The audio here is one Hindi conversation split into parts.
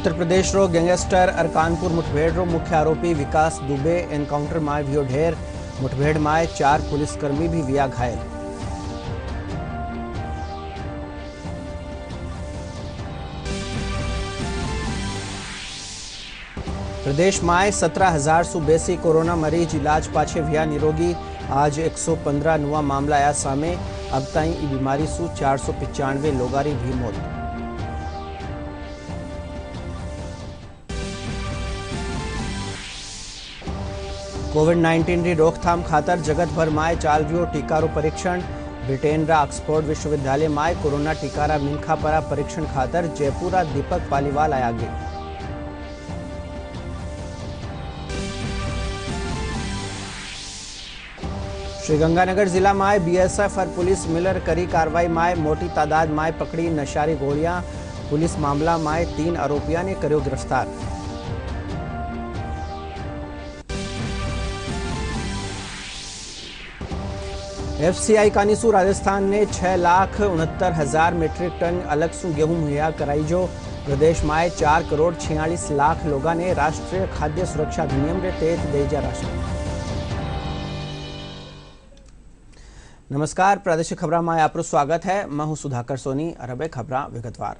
उत्तर प्रदेश रो गैंगस्टर अरकानपुर मुठभेड़ रो मुख्य आरोपी विकास दुबे एनकाउंटर माय वियो ढेर। मुठभेड़ माय 4 पुलिसकर्मी भी विया घायल। प्रदेश माय 17,000 सु बेसी कोरोना मरीज इलाज पाछे विया निरोगी। आज 115 नुआ मामला आया सामे। अब ताईं ई बीमारी सु 495 लोगारी भी मौत। कोविड-19 री रोकथाम खातर जगत भर माय चाल रियो टीकारो परीक्षण। ब्रिटेन रा ऑक्सफोर्ड विश्वविद्यालय माय कोरोना टीकारा मिनखापरा परीक्षण खातर जयपुरा दीपक पालीवाल आया आगे। श्रीगंगानगर जिला माय बीएसएफ और पुलिस मिलर करी कार्रवाई माय मोटी तादाद माय पकड़ी नशारी गोलियां। पुलिस मामला माय 3 आरोपियों ने करो गिरफ्तार। एफसीआई कानीसू राजस्थान ने 6,69,000 मीट्रिक टन अलग सु गेहूं मुहैया कराई जो। प्रदेश माय 4 करोड़ 46 लाख लोगों ने राष्ट्रीय खाद्य सुरक्षा अधिनियम रे तहत देजा राशन। नमस्कार, प्रादेशिक खबरां में आपको स्वागत है। मैं हूं सुधाकर सोनी और अब खबरां विगतवार।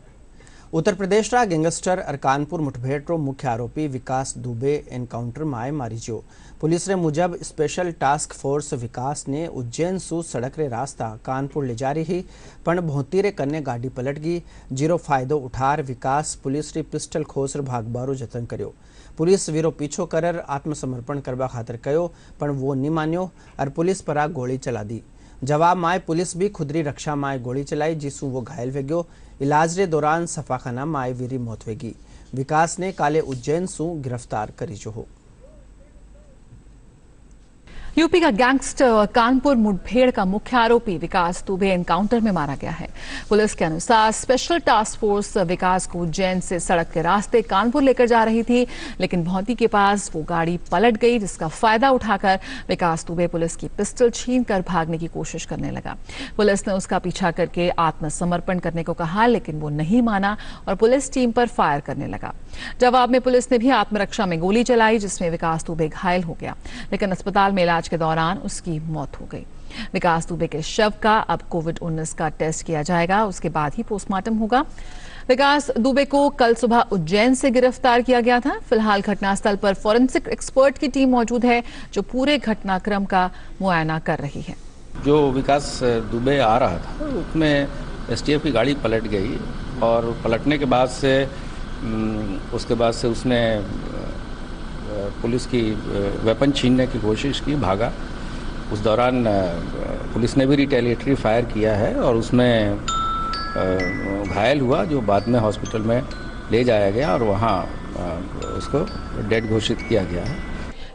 उत्तर प्रदेश रा गैंगस्टर अरकानपुर मुठभेड़ रो मुख्य आरोपी विकास दुबे एनकाउंटर में मारी जो। पुलिस रे मुजब स्पेशल टास्क फोर्स विकास ने उज्जैन सु सड़क रे रास्ता कानपुर ले जा रही पण भोंती रे कन्ने गाड़ी पलट गई। जीरो फायदो उठार विकास पुलिस री पिस्टल खोस भागबारो जतन कर्यो। पुलिस वीरो पीछो कर आत्मसमर्पण करवा खातर कयो पण वो नहीं मान्यो और पुलिस पर गोली चला दी। जवाब माय पुलिस भी खुदरी रक्षा माय गोली चलाई जिसू वो घायल वेग्यो। इलाज रे दौरान सफाखाना माय वीरी मौत वेगी। विकास ने काले उज्जैन सु गिरफ्तार करी जो हो। यूपी का गैंगस्टर कानपुर मुठभेड़ का मुख्य आरोपी विकास दुबे एनकाउंटर में मारा गया है। पुलिस के अनुसार स्पेशल टास्क फोर्स विकास को उज्जैन से सड़क के रास्ते कानपुर लेकर जा रही थी, लेकिन भौंती के पास वो गाड़ी पलट गई जिसका फायदा उठाकर विकास दुबे पुलिस की पिस्टल छीनकर भागने की कोशिश करने लगा। पुलिस ने उसका पीछा करके आत्मसमर्पण करने को कहा, लेकिन वो नहीं माना और पुलिस टीम पर फायर करने लगा। जवाब में पुलिस ने भी आत्मरक्षा में गोली चलाई जिसमें विकास दुबे घायल हो गया, लेकिन अस्पताल में इलाज के दौरान उसकी मौत हो गई। विकास दुबे के शव का अब कोविड-19 का टेस्ट किया जाएगा, उसके बाद ही पोस्टमार्टम होगा। विकास दुबे को कल सुबह उज्जैन से गिरफ्तार किया गया था। फिलहाल घटनास्थल पर फॉरेंसिक एक्सपर्ट की टीम मौजूद है जो पूरे घटनाक्रम का मुआयना कर रही है। जो विकास दुबे आ रहा था उसमें एसटीएफ की गाड़ी पलट गई और पलटने के बाद से उसने पुलिस की वेपन छीनने की कोशिश की, भागा। उस दौरान पुलिस ने भी रिटेलिएटरी फायर किया है और उसमें घायल हुआ जो बाद में हॉस्पिटल में ले जाया गया और वहाँ उसको डेड घोषित किया गया है।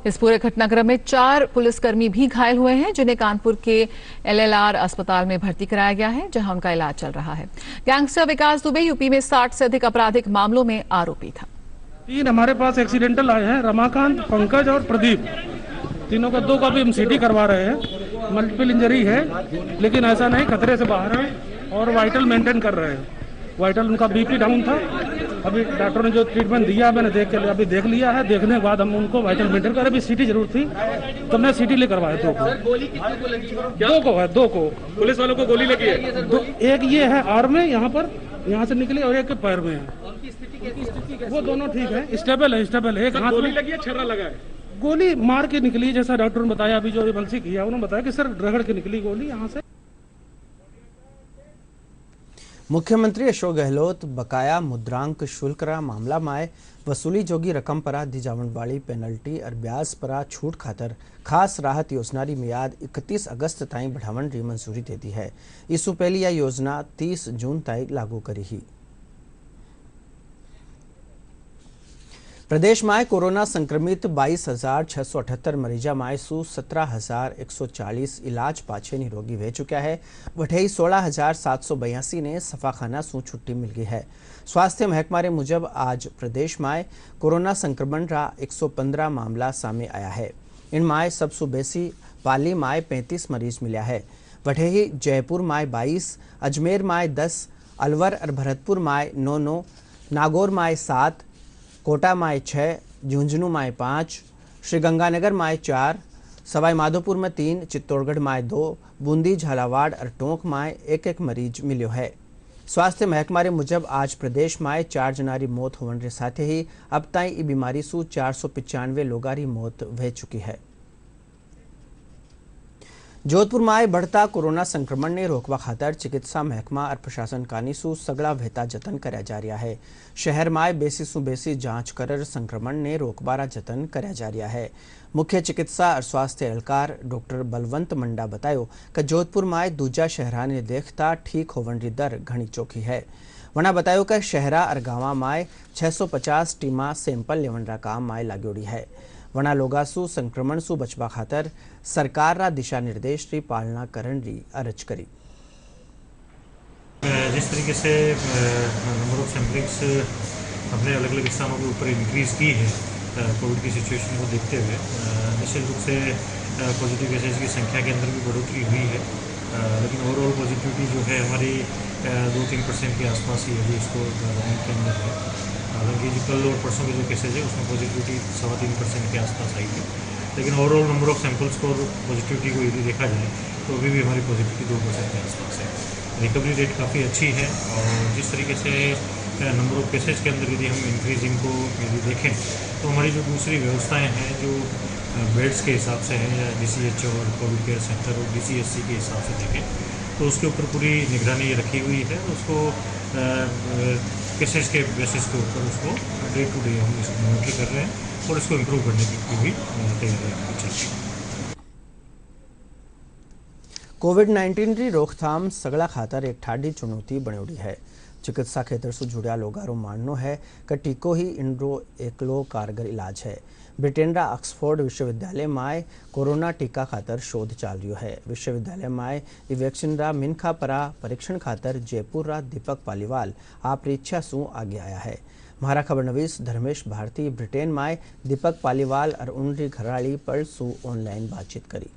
इस पूरे घटनाक्रम में 4 पुलिसकर्मी भी घायल हुए हैं जिन्हें कानपुर के एलएलआर अस्पताल में भर्ती कराया गया है जहां उनका इलाज चल रहा है। गैंगस्टर विकास दुबे यूपी में 60 से अधिक आपराधिक मामलों में आरोपी था। 3 हमारे पास एक्सीडेंटल आए हैं, रमाकांत, पंकज और प्रदीप। तीनों का 2 का भी हम सीटी करवा रहे हैं। मल्टीपल इंजरी है लेकिन ऐसा नहीं, खतरे से बाहर है और वाइटल मेंटेन कर रहे हैं। वाइटल उनका बीपी डाउन था। अभी डॉक्टर ने जो ट्रीटमेंट दिया मैंने देख लिया है। देखने के बाद हम उनको वाइटल मेंटेन कर। अभी सीटी जरूर थी तो मैं सीटी ले करवाया 2 को। गोली कितने को लगी? 2 को है, 2 को। पुलिस वालों को गोली लगी है। एक ये है आर्म में, यहाँ पर, यहाँ से निकली और एक के पैर में है। वो दोनों ठीक है, स्टेबल है। एक हाथ गोली लगी है, छर्रा लगा है। गोली मार के निकली जैसा डॉक्टर ने बताया। अभी जो बंसी किया उन्होंने बताया कि सर रगड़ के निकली गोली यहाँ से। मुख्यमंत्री अशोक गहलोत बकाया मुद्रांक शुल्क रा मामला में वसूली जोगी रकम पर दी जावन वाली पेनल्टी और ब्याज पर छूट खातर खास राहत योजना री मियाद 31 अगस्त ताईं बढ़ावन री मंजूरी दे दी है। इससे पहले यह योजना 30 जून ताईं लागू करी ही। प्रदेश में कोरोना संक्रमित 22,678 मरीजा में सु 17,140 इलाज पाछे निरोगी रह चुका है। वठे 16,782 ने सफाखाना सु छुट्टी मिल गई है। स्वास्थ्य महकमा रे मुजब आज प्रदेश में कोरोना संक्रमण रा 115 मामला सामने आया है। इनमें सबसे बेसी पाली में 35 मरीज मिला है। वठे ही जयपुर में 22, अजमेर में 10, अलवर और भरतपुर में 9, नागौर में 7, कोटा माए 6, झुंझुनू माए 5, श्रीगंगानगर माए 4, सवाई माधोपुर में 3, चित्तौड़गढ़ माए 2, बूंदी, झालावाड़ और टोंक माए एक मिरीज मिलो है। स्वास्थ्य महकमा मुजब आज प्रदेश में 4 जनारी मौत होने साथ ही अब ताई बीमारी सु 495 लोगारी मौत वे चुकी है। जोधपुर में बढ़ता कोरोना संक्रमण ने रोकवा खातर चिकित्सा महकमा और प्रशासन कानीसु सगड़ा वेता जतन करया जा रहा है। शहर में बेसी सु बेसी जांच कर संक्रमण ने रोकबारा जतन करया जा रहा है। मुख्य चिकित्सा और स्वास्थ्य एहलकार डॉक्टर बलवंत मंडा बतायो कि जोधपुर में दूजा शहरा ने देखता ठीक होवन री दर घनी चोखी है। वना बतायो कि शहरा और गांव में 650 टीमा सैंपल लेवन रा काम में लागोड़ी है। वना लोगासु संक्रमण सु बचवा खातर सरकार रा दिशा निर्देश री पालना करन री अरज करी। जिस तरीके से नंबर ऑफ सैंपलिंग्स हमने अलग अलग स्थानों के ऊपर इंक्रीज की है कोविड की सिचुएशन को देखते हुए, निश्चित रूप से पॉजिटिव केसेज की संख्या के अंदर भी बढ़ोतरी हुई है, लेकिन ओवरऑल पॉजिटिविटी जो है हमारी 2-3% के आसपास ही अभी इसको रैंक के अंदर है। हालांकि जो कल और परसों के जो केसेज है उसमें पॉजिटिविटी 3.25% के आसपास आई थी, लेकिन ओवरऑल नंबर ऑफ सैंपल्स को पॉजिटिविटी को यदि देखा जाए तो अभी भी हमारी पॉजिटिविटी 2% के आसपास है। रिकवरी रेट काफ़ी अच्छी है और जिस तरीके से नंबर ऑफ केसेज के अंदर यदि हम इंक्रीजिंग को यदि देखें तो हमारी जो दूसरी व्यवस्थाएं हैं जो बेड्स के हिसाब से हैं या DCH और कोविड केयर सेंटर और DCSC के हिसाब से देखें तो उसके ऊपर पूरी निगरानी रखी हुई है। उसको केसेज के बेसिस के ऊपर उसको डे टू डे हम इसको मॉनिटर कर रहे हैं और इसको इम्प्रूव करने की भी तैयारी चल रही है। कोविड-19 री रोकथाम सगड़ा खातर एक ठाडी चुनौती बणोड़ी है। चिकित्सा क्षेत्र से जुड़ा लोगारो माननो है कि टीको ही इंड्रो एकलो कारगर इलाज है। ब्रिटेन रा ऑक्सफोर्ड विश्वविद्यालय में कोरोना टीका खातर शोध चाल रही है। विश्वविद्यालय में ई वैक्सीन रा मिनखा परा परीक्षण खातर जयपुर रा दीपक पालीवाल आप इच्छा सु आगे आया है। हमारा खबरनवीस धर्मेश भारती ब्रिटेन में दीपक पालीवाल और उनकी घरवाली पर सु ऑनलाइन बातचीत करी।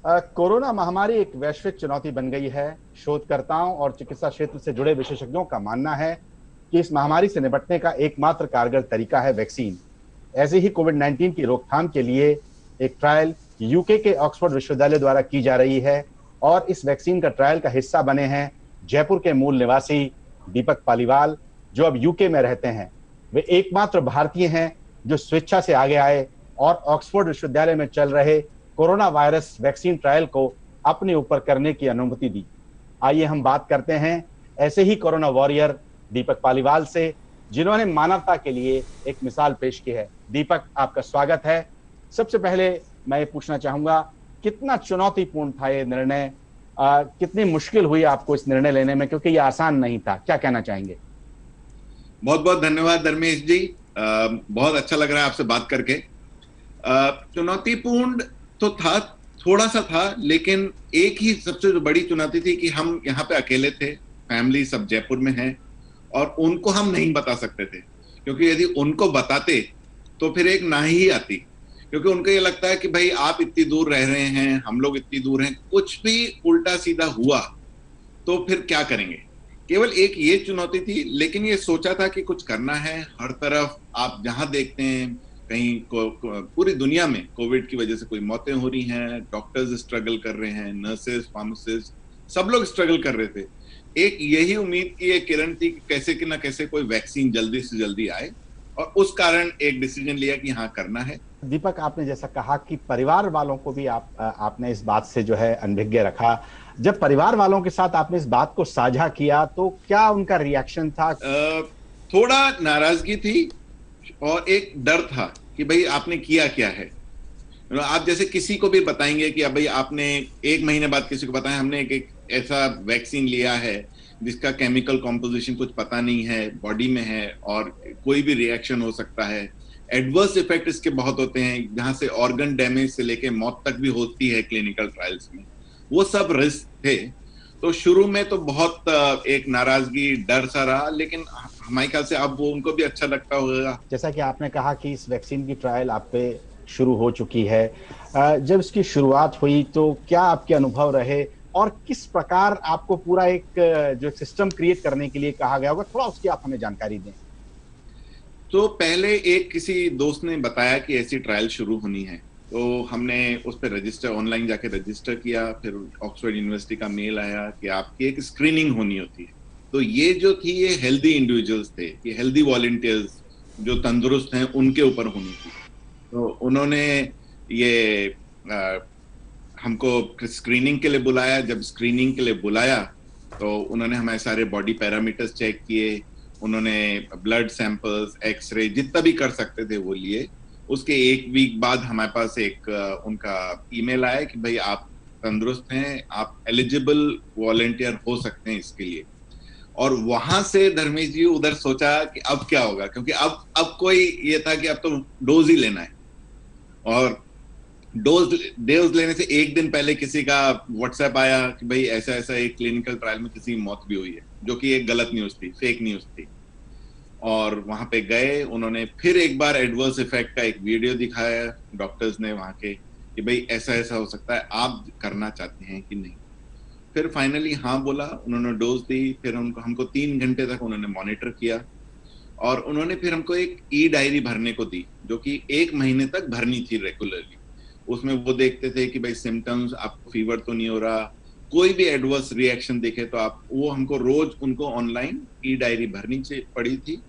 कोरोना महामारी एक वैश्विक चुनौती बन गई है। शोधकर्ताओं और चिकित्सा क्षेत्र से जुड़े विशेषज्ञों का मानना है कि इस महामारी से निपटने का एकमात्र कारगर तरीका है वैक्सीन। ऐसे ही कोविड-19 की रोकथाम के लिए एक ट्रायल यूके के ऑक्सफोर्ड विश्वविद्यालय द्वारा की जा रही है और इस वैक्सीन का ट्रायल का हिस्सा बने हैं जयपुर के मूल निवासी दीपक पालीवाल, जो अब यूके में रहते हैं। वे एकमात्र भारतीय हैं जो स्वेच्छा से आगे आए और ऑक्सफोर्ड विश्वविद्यालय में चल रहे कोरोना वायरस वैक्सीन ट्रायल को अपने ऊपर करने की अनुमति दी। आइए हम बात करते हैं ऐसे ही कोरोना वॉरियर दीपक पालीवाल से, जिन्होंने मानवता के लिए एक मिसाल पेश की है। दीपक, आपका स्वागत है। सबसे पहले मैं ये पूछना चाहूंगा, कितना चुनौतीपूर्ण था ये निर्णय, कितनी मुश्किल हुई आपको इस निर्णय लेने में, क्योंकि ये आसान नहीं था। क्या कहना चाहेंगे? बहुत बहुत धन्यवाद धर्मेश जी, बहुत अच्छा लग रहा है आपसे बात करके। चुनौतीपूर्ण तो था, थोड़ा सा था, लेकिन एक ही सबसे बड़ी चुनौती थी कि हम यहाँ पे अकेले थे, फैमिली सब जयपुर में है और उनको हम नहीं बता सकते थे, क्योंकि यदि उनको बताते तो फिर एक नाही ही आती, क्योंकि उनको ये लगता है कि भाई आप इतनी दूर रह रहे हैं, हम लोग इतनी दूर हैं, कुछ भी उल्टा सीधा हुआ तो फिर क्या करेंगे। केवल एक ये चुनौती थी, लेकिन ये सोचा था कि कुछ करना है। हर तरफ आप जहां देखते हैं कहीं पूरी दुनिया में कोविड की वजह से कोई मौतें हो रही हैं, डॉक्टर्स स्ट्रगल कर रहे हैं, नर्सेस, फार्मासिस्ट, सब लोग स्ट्रगल कर रहे थे। एक यही उम्मीद की एक किरण थी कि कैसे कि ना कैसे कोई वैक्सीन जल्दी से जल्दी आए, और उस कारण एक डिसीजन लिया कि हाँ करना है। दीपक, आपने जैसा कहा कि परिवार वालों को भी आपने इस बात से जो है अनभिज्ञ रखा। जब परिवार वालों के साथ आपने इस बात को साझा किया तो क्या उनका रिएक्शन था? थोड़ा नाराजगी थी और एक डर था कि भाई आपने किया क्या है। आप जैसे किसी को भी बताएंगे कि अब भाई आपने 1 महीने बाद किसी को बताया हमने एक ऐसा वैक्सीन लिया है जिसका केमिकल कॉम्पोजिशन कुछ पता नहीं है, बॉडी में है और कोई भी रिएक्शन हो सकता है। एडवर्स इफेक्ट इसके बहुत होते हैं, जहां से ऑर्गन डैमेज से लेके मौत तक भी होती है क्लिनिकल ट्रायल्स में, वो सब रिस्क थे। तो शुरू में तो बहुत एक नाराजगी, डर सा रहा, लेकिन हमारे ख्याल से अब वो उनको भी अच्छा लगता होगा। जैसा कि आपने कहा कि इस वैक्सीन की ट्रायल आप पे शुरू हो चुकी है, जब इसकी शुरुआत हुई तो क्या आपके अनुभव रहे और किस प्रकार आपको पूरा एक जो सिस्टम क्रिएट करने के लिए कहा गया होगा, थोड़ा उसकी आप हमें जानकारी दें। तो पहले एक किसी दोस्त ने बताया कि ऐसी ट्रायल शुरू होनी है, तो हमने उस पर रजिस्टर, ऑनलाइन जाके रजिस्टर किया। फिर ऑक्सफोर्ड यूनिवर्सिटी का मेल आया कि आपकी एक स्क्रीनिंग होनी होती है। तो ये जो थी, ये हेल्दी इंडिविजुअल्स थे, ये हेल्दी वॉलंटियर्स जो तंदुरुस्त हैं उनके ऊपर होनी थी। तो उन्होंने ये हमको स्क्रीनिंग के लिए बुलाया। जब स्क्रीनिंग के लिए बुलाया तो उन्होंने हमारे सारे बॉडी पैरामीटर्स चेक किए, उन्होंने ब्लड सैंपल्स, एक्सरे जितना भी कर सकते थे वो लिए। उसके एक वीक बाद हमारे पास एक उनका ईमेल आया कि भाई आप तंदुरुस्त हैं, आप एलिजिबल वॉलंटियर हो सकते हैं इसके लिए। और वहां से धर्मेश जी उधर सोचा कि अब क्या होगा, क्योंकि अब कोई ये था कि अब तो डोज ही लेना है। और डोज लेने से एक दिन पहले किसी का व्हाट्सएप आया कि भाई ऐसा ऐसा एक क्लिनिकल ट्रायल में किसी की मौत भी हुई है, जो कि एक गलत न्यूज थी, फेक न्यूज थी। और वहां पे गए, उन्होंने फिर एक बार एडवर्स इफेक्ट का एक वीडियो दिखाया डॉक्टर्स ने वहां के कि भाई ऐसा ऐसा हो सकता है, आप करना चाहते हैं कि नहीं। फिर फाइनली हाँ बोला, उन्होंने डोज दी। फिर हमको 3 घंटे तक उन्होंने मॉनिटर किया और उन्होंने फिर हमको एक ई डायरी भरने को दी, जो कि 1 महीने तक भरनी थी रेगुलरली। उसमें वो देखते थे कि भाई सिम्टम्स, आपको फीवर तो नहीं हो रहा, कोई भी एडवर्स रिएक्शन देखे तो आप वो हमको रोज उनको ऑनलाइन ई डायरी भरनी पड़ी थी।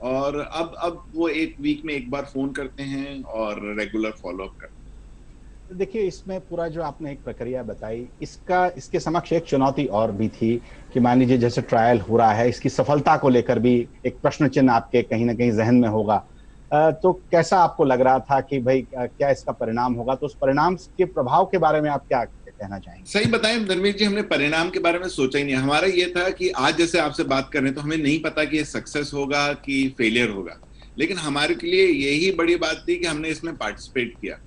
और अब वो 1 वीक में एक बार फोन करते हैं और रेगुलर फॉलोअप करते हैं। देखिए, इसमें पूरा जो आपने एक प्रक्रिया बताई, इसके समक्ष एक चुनौती और भी थी कि मान लीजिए जैसे ट्रायल हो रहा है, इसकी सफलता को लेकर भी एक प्रश्न चिन्ह आपके कहीं ना कहीं जहन में होगा। तो कैसा आपको लग रहा था कि भाई क्या इसका परिणाम होगा? तो उस परिणाम के प्रभाव के बारे में आप क्या कहना चाहेंगे? सही बताएं धर्मेश जी, हमने परिणाम के बारे में सोचा ही नहीं। हमारा ये था कि आज जैसे आपसे बात कर रहे हैं तो हमें नहीं पता कि ये सक्सेस होगा कि फेलियर होगा, लेकिन हमारे लिए यही बड़ी बात थी कि हमने इसमें पार्टिसिपेट किया।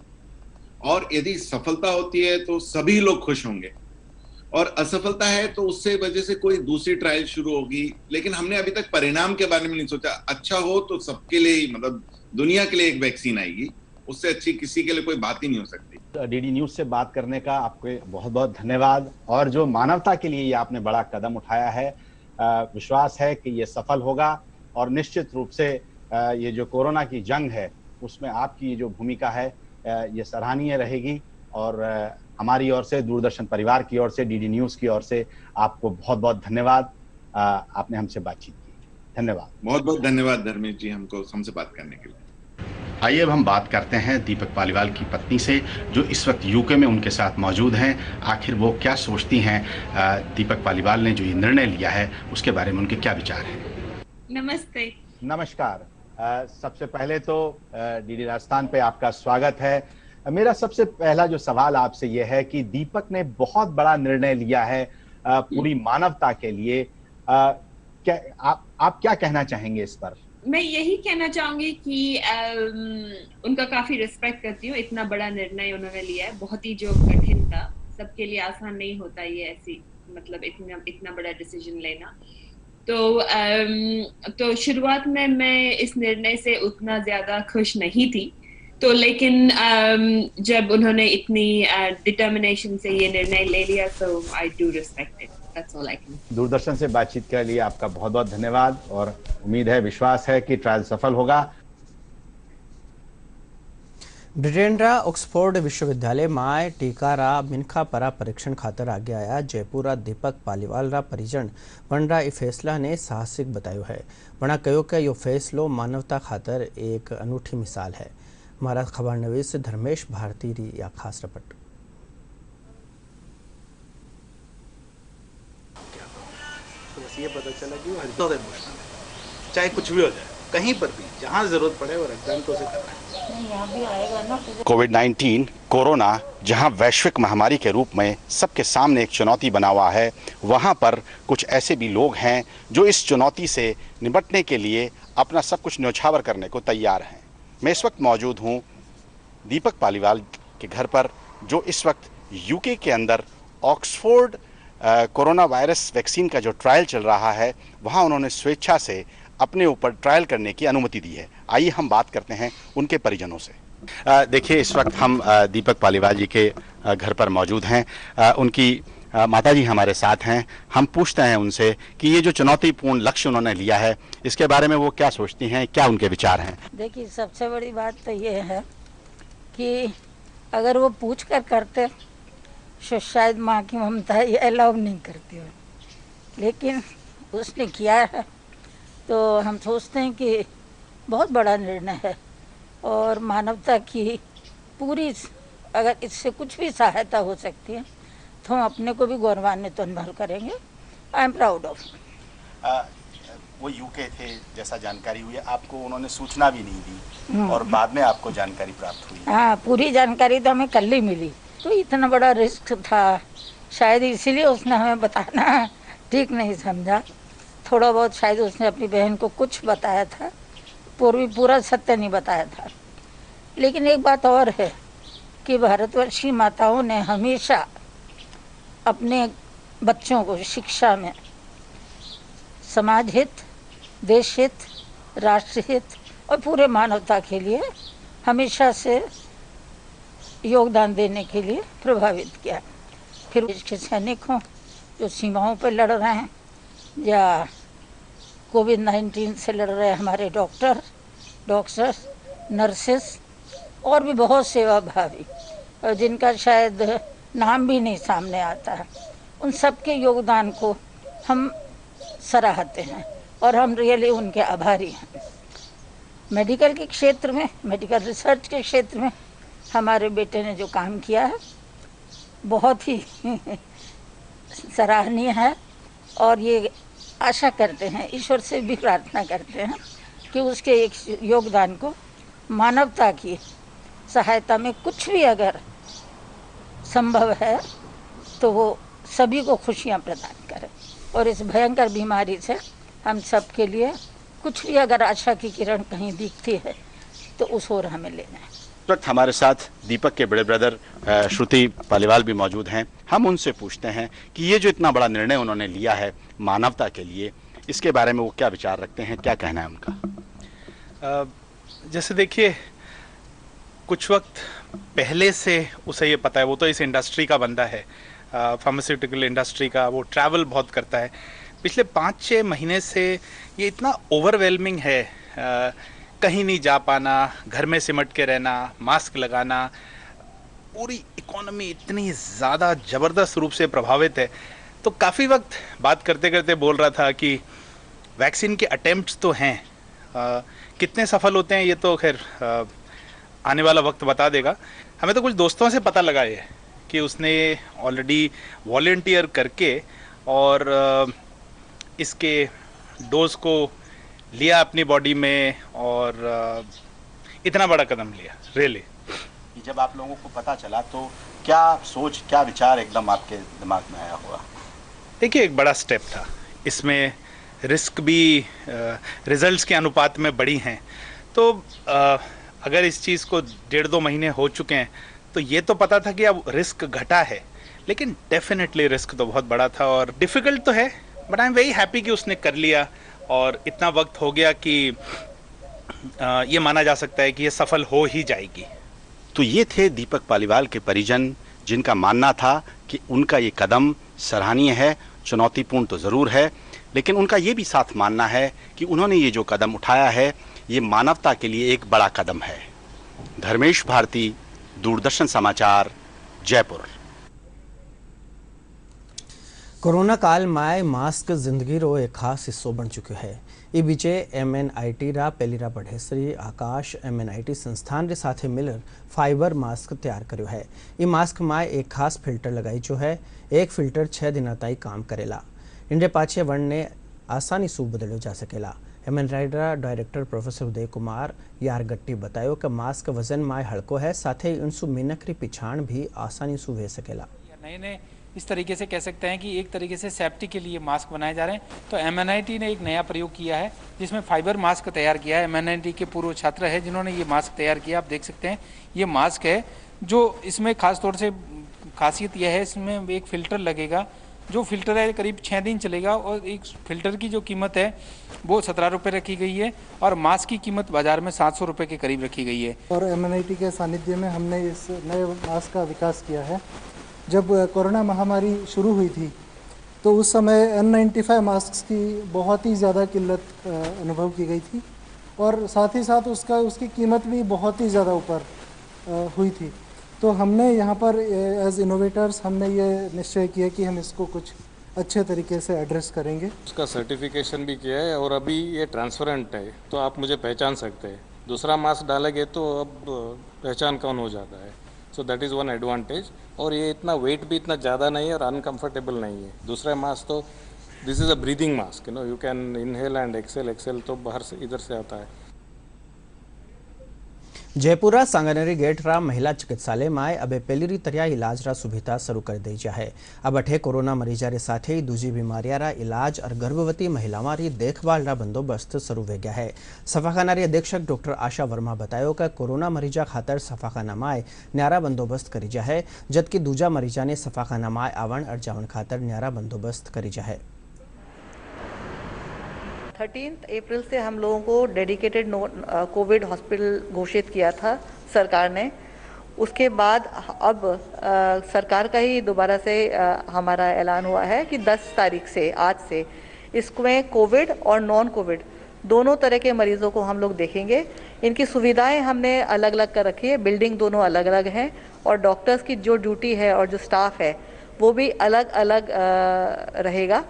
और यदि सफलता होती है तो सभी लोग खुश होंगे, और असफलता है तो उससे वजह से कोई दूसरी ट्रायल शुरू होगी। लेकिन हमने अभी तक परिणाम के बारे में नहीं सोचा। अच्छा हो तो सबके लिए, मतलब दुनिया के लिए एक वैक्सीन आएगी, उससे अच्छी किसी के लिए कोई बात ही नहीं हो सकती। डीडी न्यूज से बात करने का आपको बहुत बहुत धन्यवाद। और जो मानवता के लिए ये आपने बड़ा कदम उठाया है, विश्वास है कि ये सफल होगा। और निश्चित रूप से ये जो कोरोना की जंग है उसमें आपकी ये जो भूमिका है ये सराहनीय रहेगी। और हमारी ओर से, दूरदर्शन परिवार की ओर से, डीडी न्यूज की ओर से आपको बहुत बहुत धन्यवाद। आपने हमसे बातचीत की, धन्यवाद। बहुत बहुत धन्यवाद धर्मेश जी, हमसे बात करने के लिए। आइए अब हम बात करते हैं दीपक पालीवाल की पत्नी से, जो इस वक्त यूके में उनके साथ मौजूद हैं। आखिर वो क्या सोचती हैं, दीपक पालीवाल ने जो ये निर्णय लिया है उसके बारे में उनके क्या विचार हैं? नमस्ते। नमस्कार। सबसे पहले तो डीडी राजस्थान पे आपका स्वागत है। मेरा सबसे पहला जो सवाल आपसे ये है कि दीपक ने बहुत बड़ा निर्णय लिया है पूरी मानवता के लिए। क्या आप क्या कहना चाहेंगे इस पर? मैं यही कहना चाहूंगी कि उनका काफी रिस्पेक्ट करती हूँ। इतना बड़ा निर्णय उन्होंने लिया है, बहुत ही जो कठिन था, सबके लिए आसान नहीं होता ये ऐसी, मतलब इतना बड़ा डिसीजन लेना। तो शुरुआत में मैं इस निर्णय से उतना ज्यादा खुश नहीं थी, तो लेकिन जब उन्होंने इतनी डिटर्मिनेशन से ये निर्णय ले लिया, तो I do respect it. That's all I can. Doordarshan से बातचीत के लिए आपका बहुत बहुत धन्यवाद, और उम्मीद है, विश्वास है कि ट्रायल सफल होगा। ब्रिटेनरा ऑक्सफोर्ड विश्वविद्यालय में टीकारा मिनखापरा परीक्षण खातर आगे आया जयपुरा दीपक पालीवाल परिजन वनरा ई फैसला ने साहसिक बतायो है। वणा कहो कि यो फैसलो मानवता खातर एक अनूठी मिसाल है। हमारा खबर नवीस धर्मेश भारती री या खास रिपोर्ट। ये पता चला कि वो हृदय इमोशनल है, चाहे कुछ भी हो जाए, कहीं पर भी जहाँ जरूरत पड़े वो रक्तदान तो उसे करना है। कोविड-19 कोरोना जहां वैश्विक महामारी के रूप में सबके सामने एक चुनौती बना हुआ है, वहां पर कुछ ऐसे भी लोग हैं जो इस चुनौती से निपटने के लिए अपना सब कुछ न्यौछावर करने को तैयार हैं। मैं इस वक्त मौजूद हूं दीपक पालीवाल के घर पर, जो इस वक्त यूके के अंदर ऑक्सफोर्ड कोरोना वायरस वैक्सीन का जो ट्रायल चल रहा है, वहां उन्होंने स्वेच्छा से अपने ऊपर ट्रायल करने की अनुमति दी है। आइए हम बात करते हैं उनके परिजनों से। देखिए, इस वक्त हम दीपक पालीवाल जी के घर पर मौजूद हैं। उनकी माता जी हमारे साथ हैं। हम पूछते हैं उनसे कि ये जो चुनौतीपूर्ण लक्ष्य उन्होंने लिया है इसके बारे में वो क्या सोचती हैं, क्या उनके विचार हैं। देखिए, सबसे बड़ी बात तो ये है कि अगर वो पूछ कर करते तो शायद माँ की ममता ये अलाउ नहीं करती हो, लेकिन उसने किया है तो हम सोचते हैं कि बहुत बड़ा निर्णय है और मानवता की पूरी, अगर इससे कुछ भी सहायता हो सकती है तो हम अपने को भी गौरवान्वित अनुभव करेंगे। I am proud of. वो यूके थे जैसा जानकारी हुई, आपको उन्होंने सूचना भी नहीं दी और बाद में आपको जानकारी प्राप्त हुई। हाँ, पूरी जानकारी तो हमें कल ही मिली, तो इतना बड़ा रिस्क था, शायद इसीलिए उसने हमें बताना ठीक नहीं समझा। थोड़ा बहुत शायद उसने अपनी बहन को कुछ बताया था, पूरा सत्य नहीं बताया था। लेकिन एक बात और है कि भारतवर्षीय माताओं ने हमेशा अपने बच्चों को शिक्षा में समाज हित, देश हित, राष्ट्र हित और पूरे मानवता के लिए हमेशा से योगदान देने के लिए प्रभावित किया। फिर देश के सैनिक हों जो सीमाओं पर लड़ रहे हैं, या कोविड-19 से लड़ रहे हमारे डॉक्टर्स, नर्सेस और भी बहुत सेवाभावी जिनका शायद नाम भी नहीं सामने आता है, उन सब के योगदान को हम सराहते हैं और हम रियली उनके आभारी हैं। मेडिकल के क्षेत्र में, मेडिकल रिसर्च के क्षेत्र में हमारे बेटे ने जो काम किया है बहुत ही सराहनीय है और ये आशा करते हैं, ईश्वर से भी प्रार्थना करते हैं कि उसके एक योगदान को मानवता की सहायता में कुछ भी अगर संभव है तो वो सभी को खुशियाँ प्रदान करे और इस भयंकर बीमारी से हम सब के लिए कुछ भी अगर आशा की किरण कहीं दिखती है तो उस ओर हमें लेना है। इस वक्त हमारे साथ दीपक के बड़े ब्रदर श्रुति पालीवाल भी मौजूद हैं। हम उनसे पूछते हैं कि ये जो इतना बड़ा निर्णय उन्होंने लिया है मानवता के लिए, इसके बारे में वो क्या विचार रखते हैं, क्या कहना है उनका। जैसे देखिए, कुछ वक्त पहले से उसे ये पता है, वो तो इस इंडस्ट्री का बंदा है, फार्मास्यूटिकल इंडस्ट्री का, वो ट्रैवल बहुत करता है। पिछले 5-6 महीने से ये इतना ओवरवेलमिंग है, कहीं नहीं जा पाना, घर में सिमट के रहना, मास्क लगाना, पूरी इकोनॉमी इतनी ज़्यादा ज़बरदस्त रूप से प्रभावित है। तो काफ़ी वक्त बात करते करते बोल रहा था कि वैक्सीन के अटेम्प्ट्स तो हैं, कितने सफल होते हैं ये तो खैर आने वाला वक्त बता देगा। हमें तो कुछ दोस्तों से पता लगा है कि उसने ऑलरेडी वॉलंटियर करके और इसके डोज को लिया अपनी बॉडी में और इतना बड़ा कदम लिया। रियली जब आप लोगों को पता चला तो क्या सोच, क्या विचार एकदम आपके दिमाग में आया होगा? देखिए, एक बड़ा स्टेप था, इसमें रिस्क भी रिजल्ट्स के अनुपात में बड़ी हैं। तो अगर इस चीज़ को 1.5-2 महीने हो चुके हैं तो ये तो पता था कि अब रिस्क घटा है, लेकिन डेफिनेटली रिस्क तो बहुत बड़ा था और डिफ़िकल्ट तो है, but I am very happy कि उसने कर लिया और इतना वक्त हो गया कि ये माना जा सकता है कि ये सफल हो ही जाएगी। तो ये थे दीपक पालीवाल के परिजन, जिनका मानना था कि उनका ये कदम सराहनीय है, चुनौतीपूर्ण तो ज़रूर है, लेकिन उनका ये भी साथ मानना है कि उन्होंने ये जो कदम उठाया है ये मानवता के लिए एक बड़ा कदम है। धर्मेश भारती, दूरदर्शन समाचार, जयपुर। कोरोना काल में मास्क जिंदगी रो एक खास हिस्सो बन चुक्यो है। ई बीचे MNIT रा पेलीरा पढ़ेसरी आकाश MNIT संस्थान रे साथे मिलर फाइबर मास्क तैयार कर्यो है। ई मास्क में एक खास फिल्टर लगाई जो है, एक फिल्टर 6 दिन ताई काम करेला। इनके पाछे वण ने आसानी से बदलो जा सकेला। MNIT director professor Uday Kumar यारगट्टी बतायो कि मास्क वजन में हल्को है, साथ ही इनसु मिनकरी पिछाण भी आसानी से वे सकेला। नए इस तरीके से कह सकते हैं कि एक तरीके से सेफ्टी के लिए मास्क बनाए जा रहे हैं। तो MNIT ने एक नया प्रयोग किया है जिसमें फाइबर मास्क तैयार किया है। MNIT के पूर्व छात्र है जिन्होंने ये मास्क तैयार किया। आप देख सकते हैं ये मास्क है, जो इसमें खास तौर से खासियत यह है, इसमें एक फ़िल्टर लगेगा। जो फिल्टर है करीब 6 दिन चलेगा और एक फिल्टर की जो कीमत है वो 17 रुपये रखी गई है और मास्क की कीमत बाजार में 700 रुपये के करीब रखी गई है। और MNIT के सानिध्य में हमने इस नए मास्क का विकास किया है जब कोरोना महामारी शुरू हुई थी तो उस समय N95 मास्क की बहुत ही ज़्यादा किल्लत अनुभव की गई थी और साथ ही साथ उसकी कीमत भी बहुत ही ज़्यादा ऊपर हुई थी। तो हमने यहाँ पर एज इनोवेटर्स हमने ये निश्चय किया कि हम इसको कुछ अच्छे तरीके से एड्रेस करेंगे। उसका सर्टिफिकेशन भी किया है और अभी ये ट्रांसपेरेंट है तो आप मुझे पहचान सकते हैं। दूसरा मास्क डालेंगे तो अब पहचान कौन हो जाता है, so that is one advantage. और ये इतना वेट भी इतना ज़्यादा नहीं है और अनकम्फर्टेबल नहीं है। दूसरा मास्क तो this is a breathing mask, you can inhale and exhale तो बाहर से इधर से आता है। जयपुरा सांगानेरी गेटरा महिला चिकित्सालय में अब पहली रीतरिया इलाजरा सुविधा शुरू कर दी है। अब अठे कोरोना मरीजारे साथ ही दूजी बीमारियारा इलाज और गर्भवती महिलावारी देखभाल बंदोबस्त शुरू हो गया है। सफाखाना अधीक्षक डॉक्टर आशा वर्मा बतायो कि कोरोना मरीजा खातर सफाखाना में न्यारा बंदोबस्त करी जा है, जबकि दूजा मरीजा ने सफाखाना में आवण और जावण खातर न्यारा बंदोबस्त करी जा है। 13 अप्रैल से हम लोगों को डेडिकेटेड कोविड हॉस्पिटल घोषित किया था सरकार ने। उसके बाद अब सरकार का ही दोबारा से हमारा ऐलान हुआ है कि 10 तारीख से आज से इसमें कोविड और नॉन कोविड दोनों तरह के मरीजों को हम लोग देखेंगे। इनकी सुविधाएं हमने अलग अलग कर रखी है, बिल्डिंग दोनों अलग अलग हैं और डॉक्टर्स की जो ड्यूटी है और जो स्टाफ है वो भी अलग अलग रहेगा।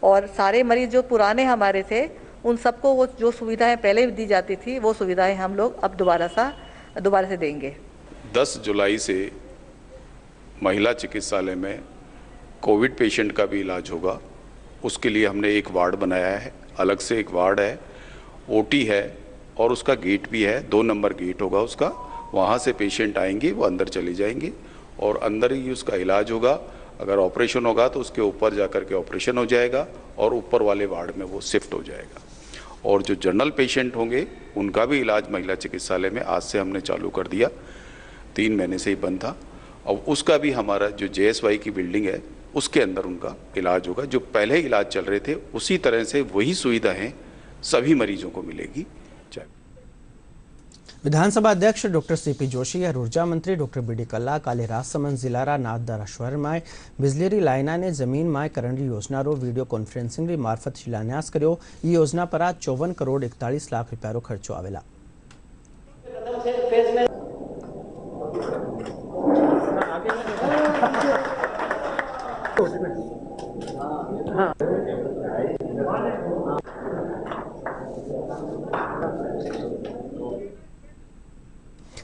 और सारे मरीज जो पुराने हमारे थे उन सबको वो जो सुविधाएं पहले दी जाती थी वो सुविधाएं हम लोग अब दोबारा से देंगे। 10 जुलाई से महिला चिकित्सालय में कोविड पेशेंट का भी इलाज होगा। उसके लिए हमने एक वार्ड बनाया है, अलग से एक वार्ड है, ओटी है और उसका गेट भी है, 2 नंबर गेट होगा उसका। वहाँ से पेशेंट आएंगे, वो अंदर चले जाएंगे और अंदर ही उसका इलाज होगा। अगर ऑपरेशन होगा तो उसके ऊपर जाकर के ऑपरेशन हो जाएगा और ऊपर वाले वार्ड में वो शिफ्ट हो जाएगा। और जो जनरल पेशेंट होंगे उनका भी इलाज महिला चिकित्सालय में आज से हमने चालू कर दिया, 3 महीने से ही बंद था। और उसका भी हमारा जो JSY की बिल्डिंग है उसके अंदर उनका इलाज होगा। जो पहले इलाज चल रहे थे उसी तरह से वही सुविधाएं सभी मरीजों को मिलेगी। विधानसभा अध्यक्ष डॉक्टर CP जोशी और ऊर्जा मंत्री डॉक्टर BD कल्ला काले राजसमंद जिलारा नाथद्वारा शहर में बिजली लाइना ने जमीन में करंडी योजना रो वीडियो कॉन्फ्रेंसिंग मार्फत शिलान्यास कर्यो। ई योजना पर 54 करोड़ 41 लाख रुपया रो खर्चो आवेला।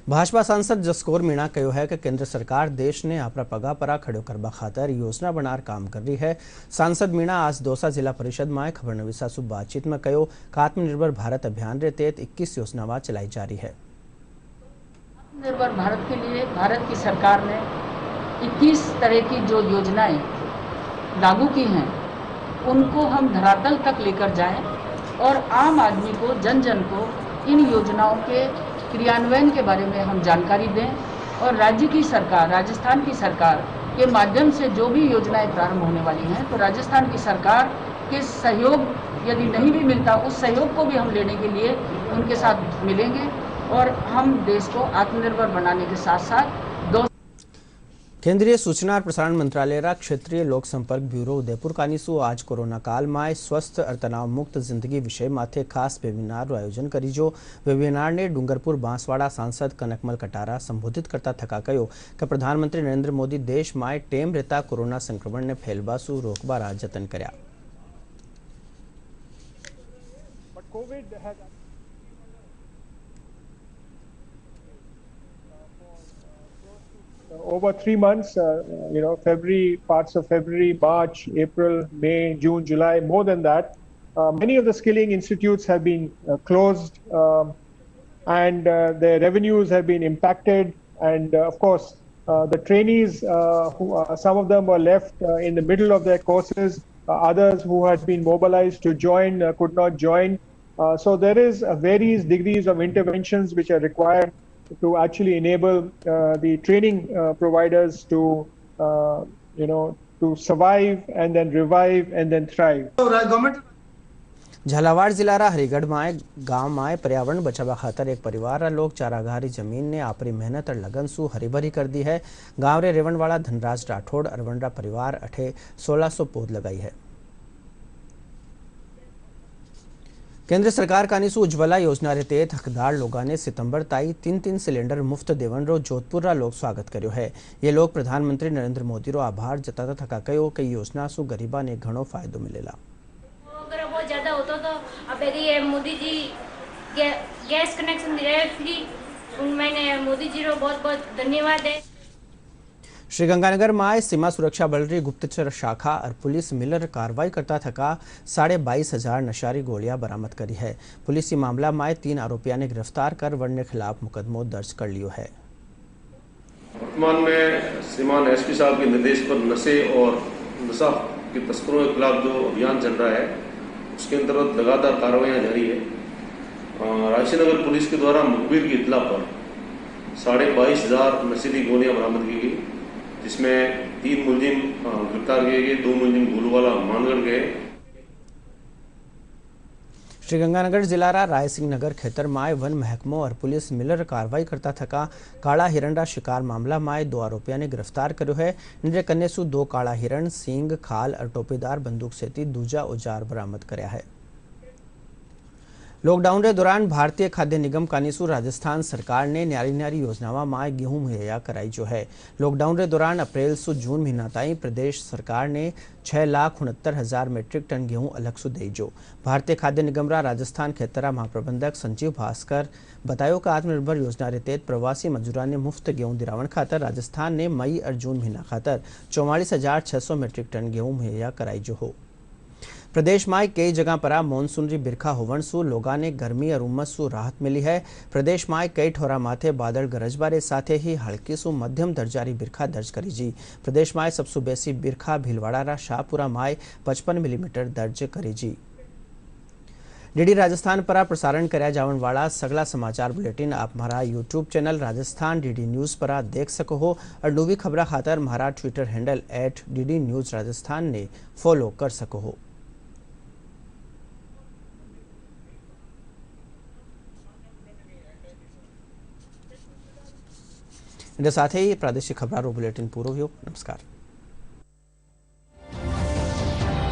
भाजपा सांसद जसकौर मीणा कहो है कि केंद्र सरकार देश ने अपना पगा परा खड़ो करवा खातर योजना बनार काम कर रही है। सांसद मीणा आज दौसा जिला परिषद में खबरनवीसा सु बातचीत में कहो कि आत्मनिर्भर भारत अभियान के तहत 21 योजनाएं चलाई जा रही है। आत्मनिर्भर भारत के लिए भारत की सरकार ने 21 तरह की जो योजनाएं लागू की हैं उनको हम धरातल तक लेकर जाएं और आम आदमी को, जन जन को इन योजनाओं के क्रियान्वयन के बारे में हम जानकारी दें और राज्य की सरकार, राजस्थान की सरकार के माध्यम से जो भी योजनाएं प्रारंभ होने वाली हैं तो राजस्थान की सरकार के सहयोग यदि नहीं भी मिलता उस सहयोग को भी हम लेने के लिए उनके साथ मिलेंगे और हम देश को आत्मनिर्भर बनाने के साथ साथ केंद्रीय सूचना और प्रसारण मंत्रालय रा क्षेत्रीय लोक संपर्क ब्यूरो उदयपुर कानीसु आज कोरोना काल में स्वस्थ और तनाव मुक्त जिंदगी विषय माथे खास वेबिनार रो आयोजन करी। जो वेबिनार ने डूंगरपुर बांसवाड़ा सांसद कनकमल कटारा संबोधित करता थका कहो कि प्रधानमंत्री नरेंद्र मोदी देश में टेम रहता कोरोना संक्रमण ने फैलवासु रोकवा जतन कर्या। Over 3 months, February, parts of February, March, April, May, June, July, more than that, many of the skilling institutes have been closed and their revenues have been impacted. And of course, the trainees, some of them were left in the middle of their courses. Others who had been mobilized to join could not join. So there is various degrees of interventions which are required to actually enable the training providers to survive and then revive and then thrive. Jhalawar जिलारा Harigarh माए गांव माए पर्यावरण बचावा खातर एक परिवार लोग चारागारी जमीन ने आपरी मेहनत और लगन सु हरीभरी कर दी है। गांव रे रेवणवाड़ा धनराज राठौड़ अरवंडा परिवार अठे 1600 पौध लगाई है। केंद्र सरकार कानीसु उज्ज्वला योजना रे तहत हकदार लोगों ने सितंबर ताई 3 सिलेंडर मुफ्त देवन रो जोधपुर रा लोग स्वागत कर्यो है। ये लोग प्रधानमंत्री नरेंद्र मोदी रो आभार जताता थका कहो कि योजना सु गरीबा ने घणो फायदो मिलेला। अगर बहुत ज्यादा होता तो अब ये मोदी जी गैस कनेक्शन दे रहे फ्री, मैंने मोदी जी रो बहुत बहुत धन्यवाद है। श्रीगंगानगर में सीमा सुरक्षा बल री गुप्तचर शाखा और पुलिस मिलर कार्रवाई करता थका 22,500 नशारी गोलियां बरामद करी है। पुलिस इस मामला में 3 आरोपियों ने गिरफ्तार कर वन के खिलाफ मुकदमो दर्ज कर लियो है। वर्तमान में श्रीमान एसपी साहब के निर्देश पर नशे और नशा के तस्करों के खिलाफ जो अभियान चल रहा है उसके अंतर्गत लगातार कार्रवाइयाँ जारी है। रायसीनगर पुलिस के द्वारा मुखबिर की इत्तला पर 22,500 नशीली गोलियां बरामद की गई, जिसमें 3 मुलजिम गिरफ्तार किए गए, 2 मुलजिम भूलवाला मानगढ़ गए। श्रीगंगानगर जिलारा रायसिंह नगर खेतर में वन महकमो और पुलिस मिलर कार्रवाई करता थका काला हिरण रा शिकार मामला में 2 आरोपियों ने गिरफ्तार कर्यो है। इनके कन्ने सु 2 काला हिरण, सींग, खाल और टोपीदार बंदूक सहित दूजा औजार बरामद कर्या है। लॉकडाउन के दौरान भारतीय खाद्य निगम कानीसु राजस्थान सरकार ने न्यारी न्यारी योजनाओं में गेहूं मुहैया कराई जो है। लॉकडाउन के दौरान अप्रैल से जून महीना ताई प्रदेश सरकार ने 6,69,000 मेट्रिक टन गेहूं अलग सु दी जो। भारतीय खाद्य निगम रा राजस्थान खेतरा महाप्रबंधक संजीव भास्कर बतायो कि आत्मनिर्भर योजना के तहत प्रवासी मजदूरों ने मुफ्त गेहूं दिलावण खातर राजस्थान ने मई और जून महीना खातर 44,600 मेट्रिक टन गेहूं मुहैया कराई जो हो। प्रदेश में कई जगह पर मानसून री बिरखा होवन सु लोगों ने गर्मी और उमस सु राहत मिली है। प्रदेश में कई ठोरा माथे बादल गरजबारे साथे ही हल्की सु मध्यम दर्जा री बिरखा दर्ज करी जी। प्रदेश में सबसे बेसी बिरखा भीलवाड़ा रा शाहपुरा में 55 मिलीमीटर दर्ज करी जी। डीडी राजस्थान पर प्रसारण कर्या जावन वाला सगला समाचार बुलेटिन आप हमारा YouTube channel Rajasthan DD news पर देख सको हो और नवी खबर खातर हमारा Twitter handle @DD news Rajasthan ने फॉलो कर सको हो। इनके साथ ही प्रादेशिक खबरों बुलेटिन पूरो हुयो। नमस्कार।